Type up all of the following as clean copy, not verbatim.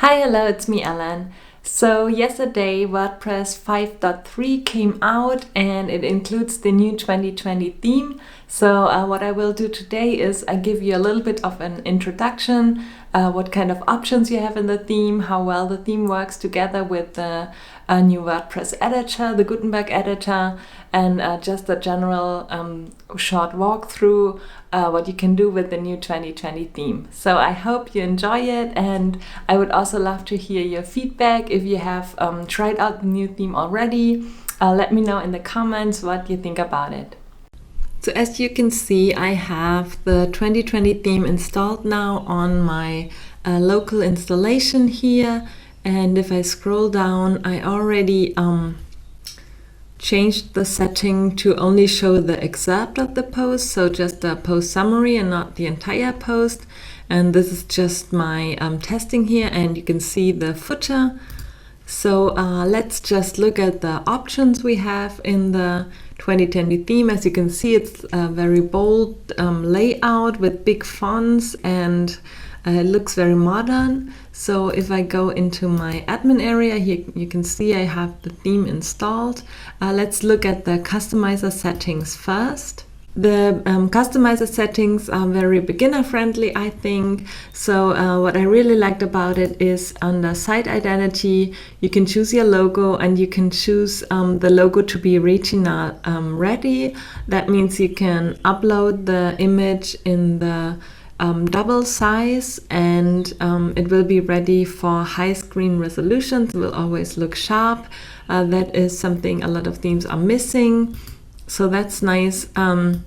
Hi, hello, it's me, Ellen. So yesterday WordPress 5.3 came out and it includes the new 2020 theme. So what I will do today is I give you a little bit of an introduction, what kind of options you have in the theme, how well the theme works together with the new WordPress editor, the Gutenberg editor, and just a general short walkthrough what you can do with the new 2020 theme. So I hope you enjoy it, and I would also love to hear your feedback. If you have tried out the new theme already, let me know in the comments what you think about it. So as you can see, I have the 2020 theme installed now on my local installation here. And if I scroll down, I already changed the setting to only show the excerpt of the post, so just the post summary and not the entire post. And this is just my testing here, and you can see the footer. So let's just look at the options we have in the 2020 theme. As you can see, it's a very bold layout with big fonts, and it looks very modern. So if I go into my admin area, here you can see I have the theme installed. Let's look at the customizer settings first. The customizer settings are very beginner friendly, I think. So what I really liked about it is under site identity, you can choose your logo, and you can choose the logo to be retina ready. That means you can upload the image in the double size, and it will be ready for high screen resolutions. It will always look sharp. That is something a lot of themes are missing. So that's nice. Then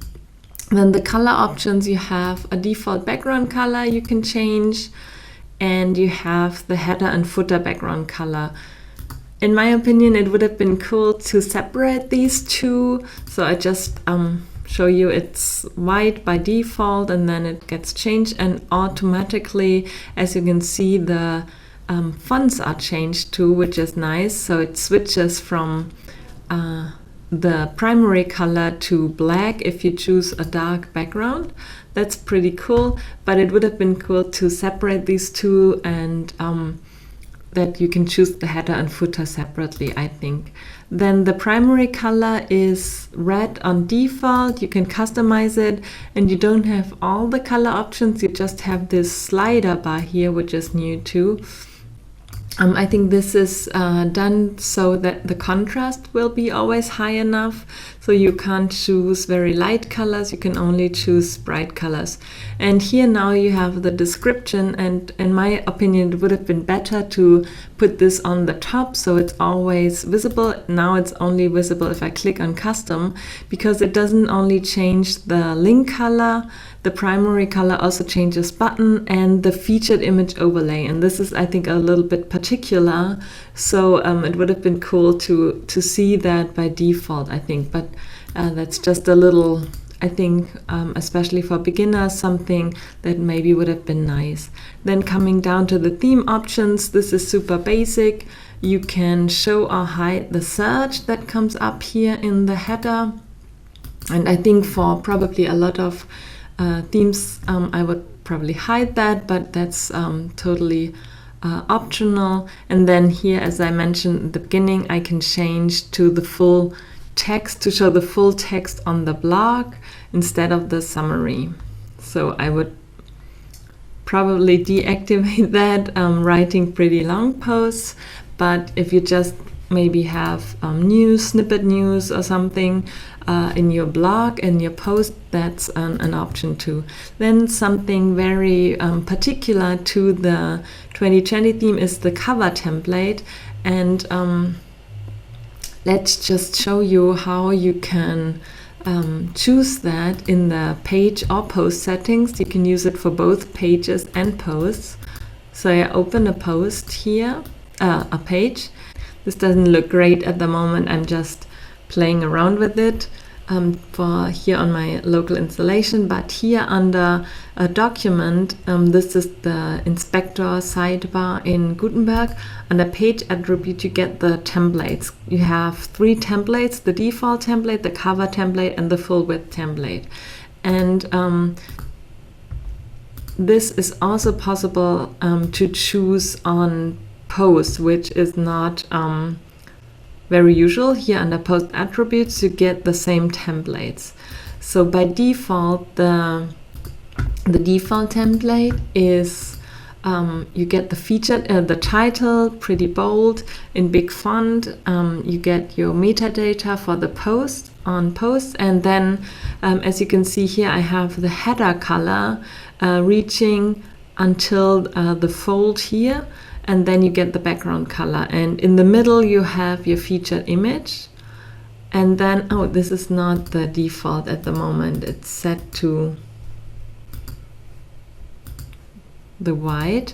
the color options, you have a default background color you can change, and you have the header and footer background color. In my opinion, it would have been cool to separate these two. So I just show you it's white by default, and then it gets changed, and automatically, as you can see, the fonts are changed too, which is nice. So it switches from the primary color to black if you choose a dark background. That's pretty cool, but it would have been cool to separate these two, and that you can choose the header and footer separately, I think. Then the primary color is red on default. You can customize it, and you don't have all the color options. You just have this slider bar here, which is new too. I think this is done so that the contrast will be always high enough. So you can't choose very light colors, you can only choose bright colors. And here now you have the description, and in my opinion it would have been better to put this on the top so it's always visible. Now it's only visible if I click on custom, because it doesn't only change the link color, the primary color also changes button and the featured image overlay. And this is, I think, a little bit particular. So it would have been cool to see that by default, I think. But that's just a little, I think, especially for beginners, something that maybe would have been nice. Then coming down to the theme options, this is super basic. You can show or hide the search that comes up here in the header. And I think for probably a lot of themes, I would probably hide that, but that's totally optional. And then here, as I mentioned at the beginning, I can change to the full text, to show the full text on the blog instead of the summary. So I would probably deactivate that writing pretty long posts, but if you just maybe have news, snippet news or something in your blog and your post, that's an option too. Then something very particular to the 2020 theme is the cover template, and let's just show you how you can choose that in the page or post settings. You can use it for both pages and posts. So I open a post here, a page. This doesn't look great at the moment. I'm just playing around with it for here on my local installation. But here under a document, this is the inspector sidebar in Gutenberg. Under page attribute, you get the templates. You have 3 templates: the default template, the cover template, and the full width template. And this is also possible to choose on post, which is not very usual. Here under post attributes, you get the same templates. So by default, the default template is you get the featured, the title, pretty bold, in big font. You get your metadata for the post on post, and then as you can see here, I have the header color reaching until the fold here, and then you get the background color, and in the middle you have your featured image. And then, oh, this is not the default at the moment, it's set to the white.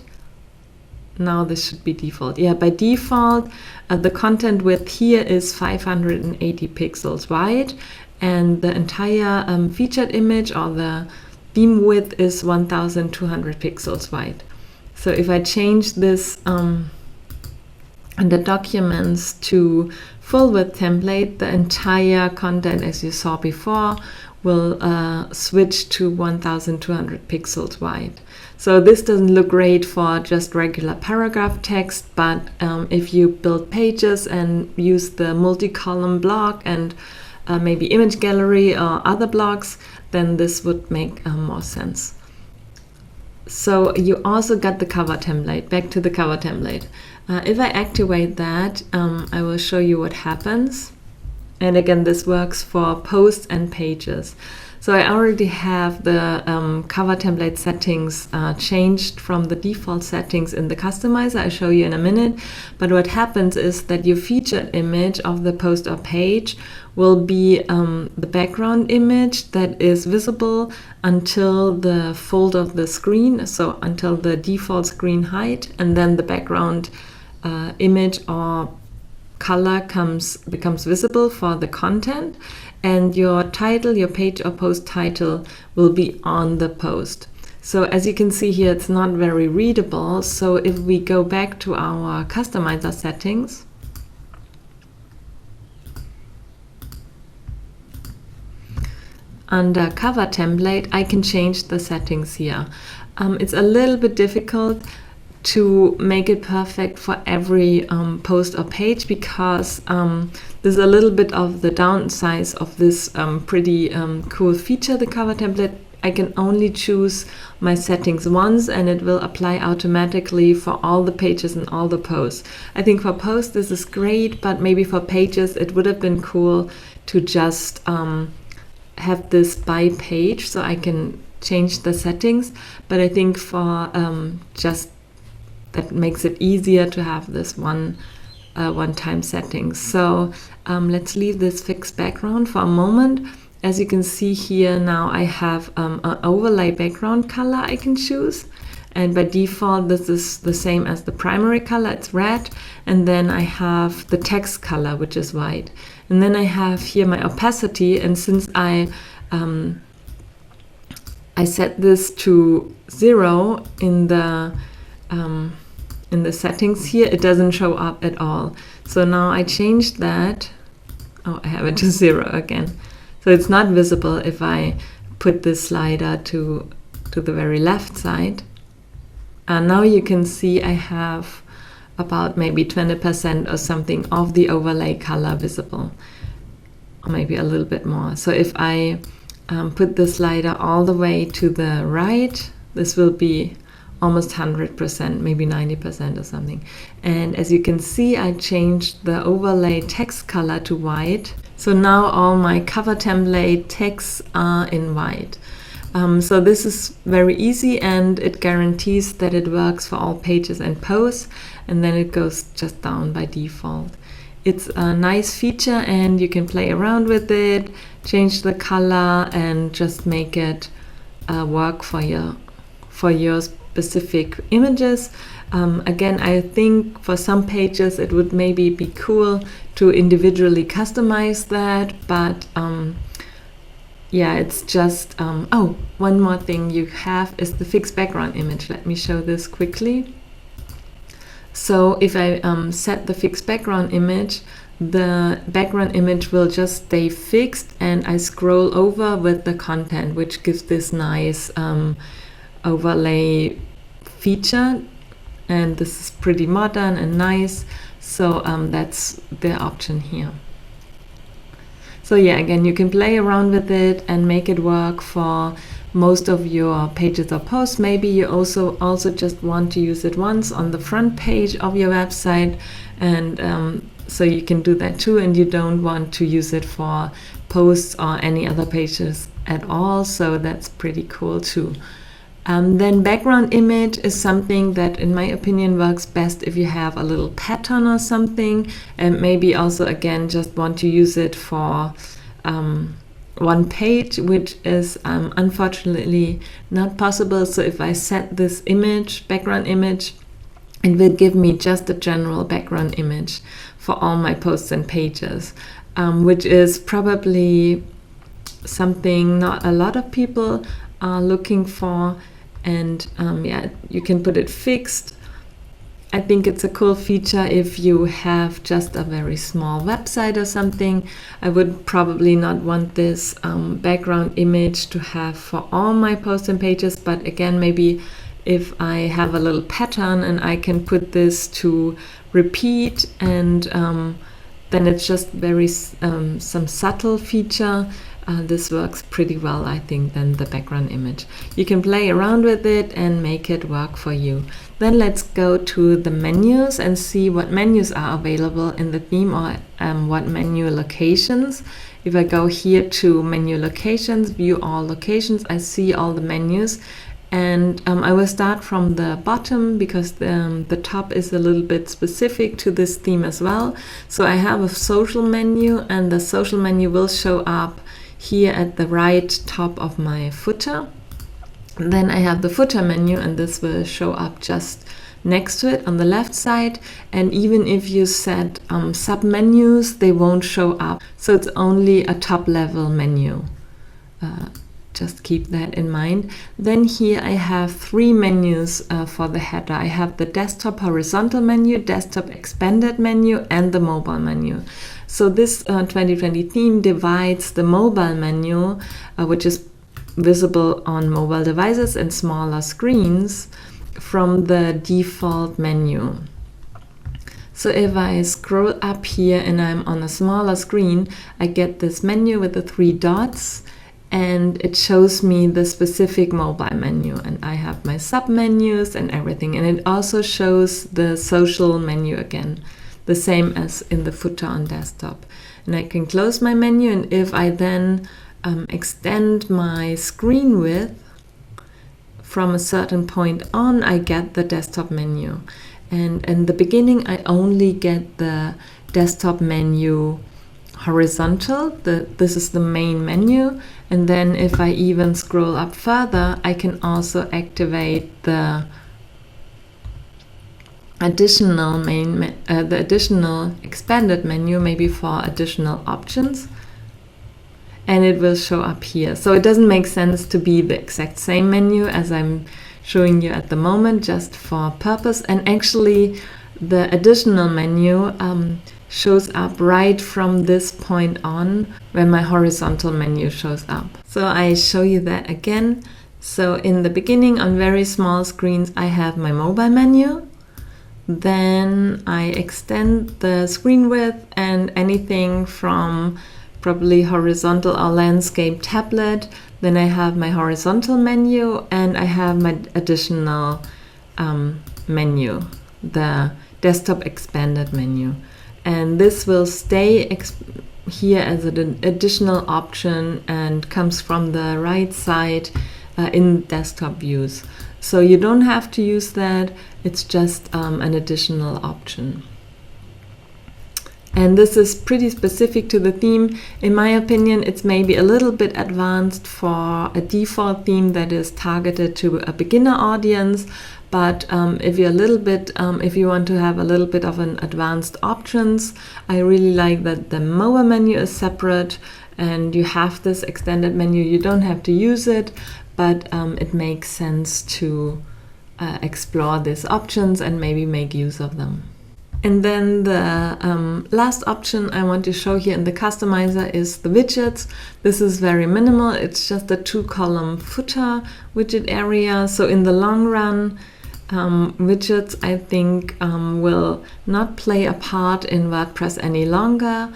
Now this should be default. Yeah, by default, the content width here is 580 pixels wide, and the entire featured image, or the beam width, is 1200 pixels wide. So if I change this under documents to full width template, the entire content, as you saw before, will switch to 1200 pixels wide. So this doesn't look great for just regular paragraph text, but if you build pages and use the multi-column block and maybe image gallery or other blocks, then this would make more sense. So you also got the cover template. Back to the cover template. If I activate that, I will show you what happens. And again, this works for posts and pages. So I already have the cover template settings changed from the default settings in the customizer. I'll show you in a minute. But what happens is that your featured image of the post or page will be the background image that is visible until the fold of the screen, so until the default screen height, and then the background image or color becomes visible for the content, and your title, your page or post title, will be on the post. So as you can see here, it's not very readable. So if we go back to our customizer settings, under cover template, I can change the settings here. It's a little bit difficult to make it perfect for every post or page, because there's a little bit of the downside of this pretty cool feature, the cover template. I can only choose my settings once, and it will apply automatically for all the pages and all the posts. I think for posts this is great, but maybe for pages it would have been cool to just have this by page, so I can change the settings. But I think for just that makes it easier to have this one-time settings. So let's leave this fixed background for a moment. As you can see here, now I have an overlay background color I can choose, and by default this is the same as the primary color, it's red, and then I have the text color, which is white, and then I have here my opacity, and since I set this to 0 in the settings here, it doesn't show up at all. So now I changed that. Oh, I have it to 0 again. So it's not visible if I put this slider to the very left side. And now you can see I have about maybe 20% or something of the overlay color visible, or maybe a little bit more. So if I put the slider all the way to the right, this will be almost 100%, maybe 90% or something. And as you can see, I changed the overlay text color to white. So now all my cover template texts are in white. So this is very easy, and it guarantees that it works for all pages and posts, and then it goes just down by default. It's a nice feature, and you can play around with it, change the color, and just make it work for your specific images. Again, I think for some pages it would maybe be cool to individually customize that, but yeah, it's just oh, one more thing you have is the fixed background image. Let me show this quickly. So if I set the fixed background image, the background image will just stay fixed, and I scroll over with the content, which gives this nice overlay feature, and this is pretty modern and nice. So that's the option here. So yeah, again, you can play around with it and make it work for most of your pages or posts. Maybe you also just want to use it once on the front page of your website, and so you can do that too, and you don't want to use it for posts or any other pages at all, so that's pretty cool too. Then background image is something that in my opinion works best if you have a little pattern or something, and maybe also again just want to use it for one page, which is unfortunately not possible. So if I set this image, background image, it will give me just a general background image for all my posts and pages, which is probably something not a lot of people are looking for. And yeah, you can put it fixed. I think it's a cool feature if you have just a very small website or something. I would probably not want this background image to have for all my posts and pages, but again, maybe if I have a little pattern and I can put this to repeat, and then it's just very some subtle feature. This works pretty well, I think, than the background image. You can play around with it and make it work for you. Then let's go to the menus and see what menus are available in the theme, or what menu locations. If I go here to menu locations, view all locations, I see all the menus. And I will start from the bottom because the top is a little bit specific to this theme as well. So I have a social menu, and the social menu will show up here at the right top of my footer. Then I have the footer menu, and this will show up just next to it on the left side. And even if you set sub-menus, they won't show up. So it's only a top-level menu. Just keep that in mind. Then here I have three menus for the header. I have the desktop horizontal menu, desktop expanded menu, and the mobile menu. So this 2020 theme divides the mobile menu, which is visible on mobile devices and smaller screens, from the default menu. So if I scroll up here and I'm on a smaller screen, I get this menu with the three dots, and it shows me the specific mobile menu, and I have my sub menus and everything, and it also shows the social menu again, the same as in the footer on desktop. And I can close my menu, and if I then extend my screen width from a certain point on, I get the desktop menu. And in the beginning I only get the desktop menu horizontal, this is the main menu, and then if I even scroll up further, I can also activate the additional the additional expanded menu, maybe for additional options, and it will show up here. So it doesn't make sense to be the exact same menu as I'm showing you at the moment, just for purpose. And actually the additional menu shows up right from this point on when my horizontal menu shows up. So I show you that again. So in the beginning, on very small screens, I have my mobile menu. Then I extend the screen width, and anything from probably horizontal or landscape tablet. Then I have my horizontal menu, and I have my additional menu, the desktop expanded menu. And this will stay here as an additional option and comes from the right side in desktop views. So you don't have to use that, it's just an additional option. And this is pretty specific to the theme. In my opinion, it's maybe a little bit advanced for a default theme that is targeted to a beginner audience. But if you're a little bit, if you want to have a little bit of an advanced options, I really like that the mobile menu is separate and you have this extended menu. You don't have to use it, but it makes sense to explore these options and maybe make use of them. And then the last option I want to show here in the customizer is the widgets. This is very minimal. It's just a 2-column footer widget area. So in the long run, widgets, I think, will not play a part in WordPress any longer.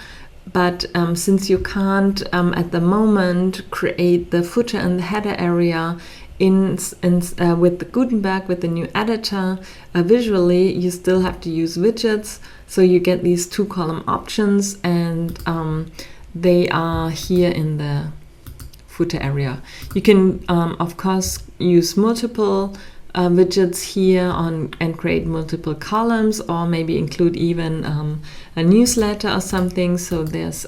But since you can't at the moment create the footer and the header area with the Gutenberg, with the new editor, visually, you still have to use widgets. So you get these 2-column options, and they are here in the footer area. You can, of course, use multiple widgets here and create multiple columns, or maybe include even a newsletter or something. So there's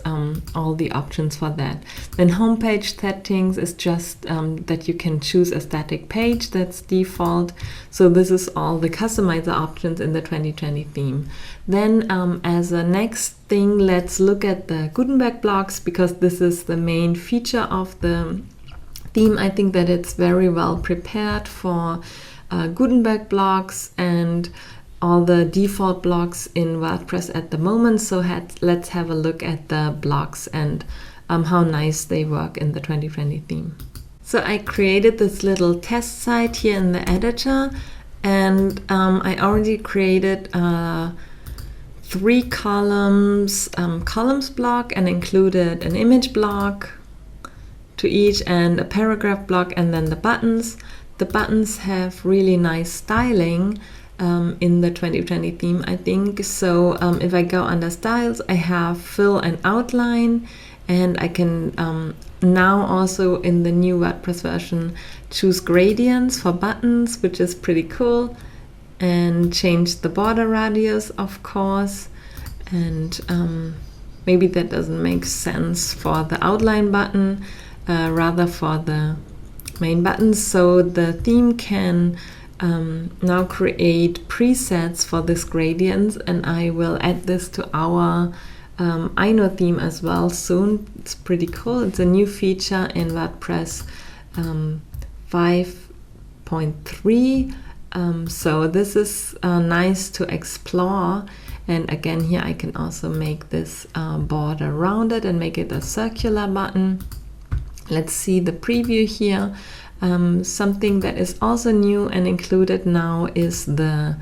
all the options for that. Then homepage settings is just that you can choose a static page that's default. So this is all the customizer options in the 2020 theme. Then as a next thing, let's look at the Gutenberg blocks, because this is the main feature of the theme. I think that it's very well prepared for Gutenberg blocks and all the default blocks in WordPress at the moment. So let's have a look at the blocks and how nice they work in the 2020 theme. So I created this little test site here in the editor, and I already created 3 columns block, and included an image block to each, and a paragraph block, and then the buttons. The buttons have really nice styling in the 2020 theme, I think. So if I go under styles, I have fill and outline, and I can now also in the new WordPress version choose gradients for buttons, which is pretty cool, and change the border radius, of course. And maybe that doesn't make sense for the outline button, rather for the main buttons. So the theme can now create presets for this gradients, and I will add this to our I know theme as well soon. It's pretty cool. It's a new feature in WordPress 5.3. So this is nice to explore. And again, here I can also make this border rounded and make it a circular button. Let's see the preview here. Something that is also new and included now is the,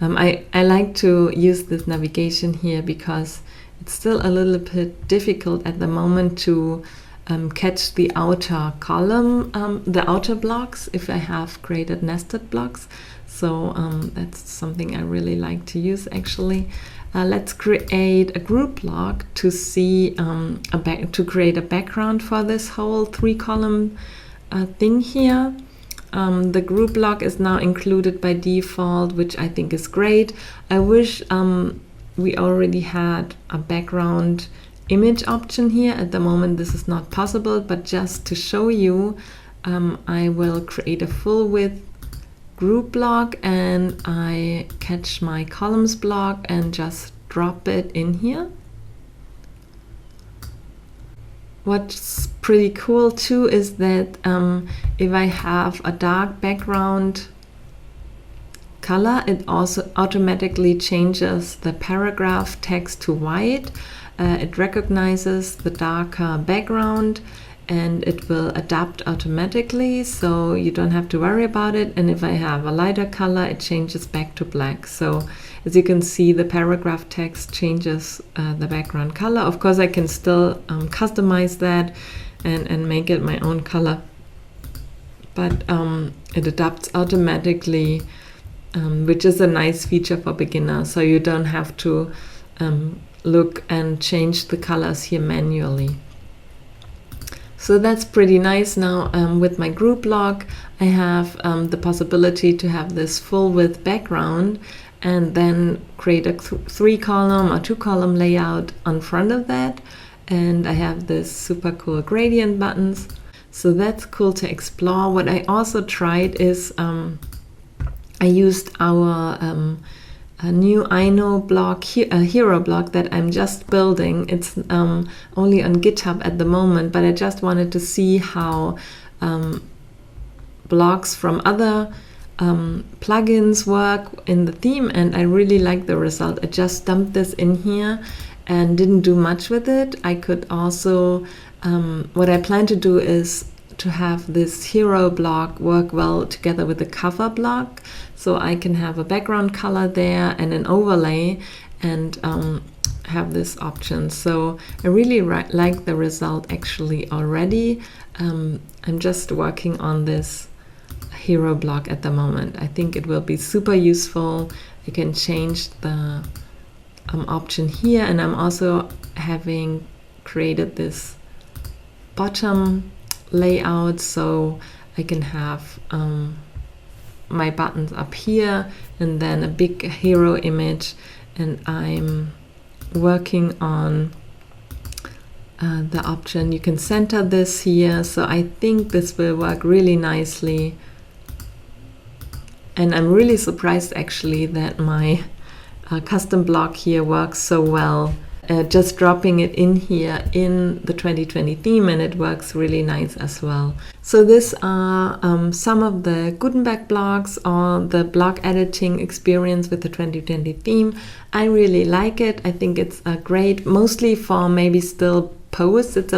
I like to use this navigation here because it's still a little bit difficult at the moment to catch the outer column, the outer blocks, if I have created nested blocks. So that's something I really like to use, actually. Let's create a group block to see to create a background for this whole 3-column thing here. The group block is now included by default, which I think is great. I wish we already had a background image option here. At the moment this is not possible, but just to show you, I will create a full width group block, and I catch my columns block and just drop it in here. What's pretty cool too is that if I have a dark background color, it also automatically changes the paragraph text to white. It recognizes the darker background, and it will adapt automatically, so you don't have to worry about it. And if I have a lighter color, it changes back to black. So as you can see, the paragraph text changes the background color. Of course, I can still customize that and make it my own color, but it adapts automatically, which is a nice feature for beginners, so you don't have to look and change the colors here manually. So that's pretty nice. Now with my group block, I have the possibility to have this full width background and then create a 3-column or 2-column layout on front of that. And I have this super cool gradient buttons. So that's cool to explore. What I also tried is I used our a new I know block, a hero block that I'm just building. It's only on GitHub at the moment, but I just wanted to see how blocks from other plugins work in the theme, and I really like the result. I just dumped this in here and didn't do much with it. I could also, what I plan to do is to have this hero block work well together with the cover block, so I can have a background color there and an overlay, and have this option. So I really like the result actually already. I'm just working on this hero block at the moment. I think it will be super useful. You can change the option here, and I'm also having created this bottom layout, so I can have my buttons up here and then a big hero image, and I'm working on the option you can center this here, so I think this will work really nicely. And I'm really surprised actually that my custom block here works so well. Just dropping it in here in the 2020 theme, and it works really nice as well. So these are some of the Gutenberg blogs, or the blog editing experience with the 2020 theme. I really like it. I think it's great, mostly for maybe still posts. It's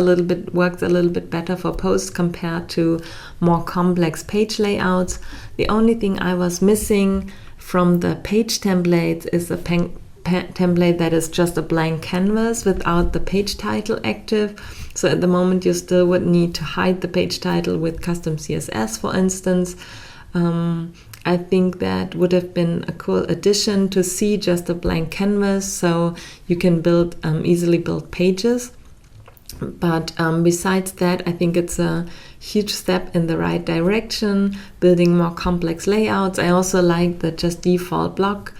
works a little bit better for posts compared to more complex page layouts. The only thing I was missing from the page templates is a template that is just a blank canvas without the page title active. So at the moment you still would need to hide the page title with custom CSS, for instance. I think that would have been a cool addition to see just a blank canvas, so you can easily build pages. But besides that, I think it's a huge step in the right direction, building more complex layouts. I also like the just default blog-like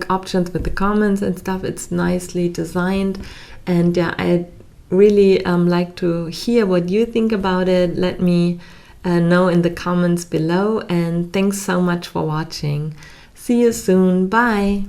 options with the comments and stuff. It's nicely designed, and yeah, I really like to hear what you think about it. Let me know in the comments below, and thanks so much for watching. See you soon. Bye.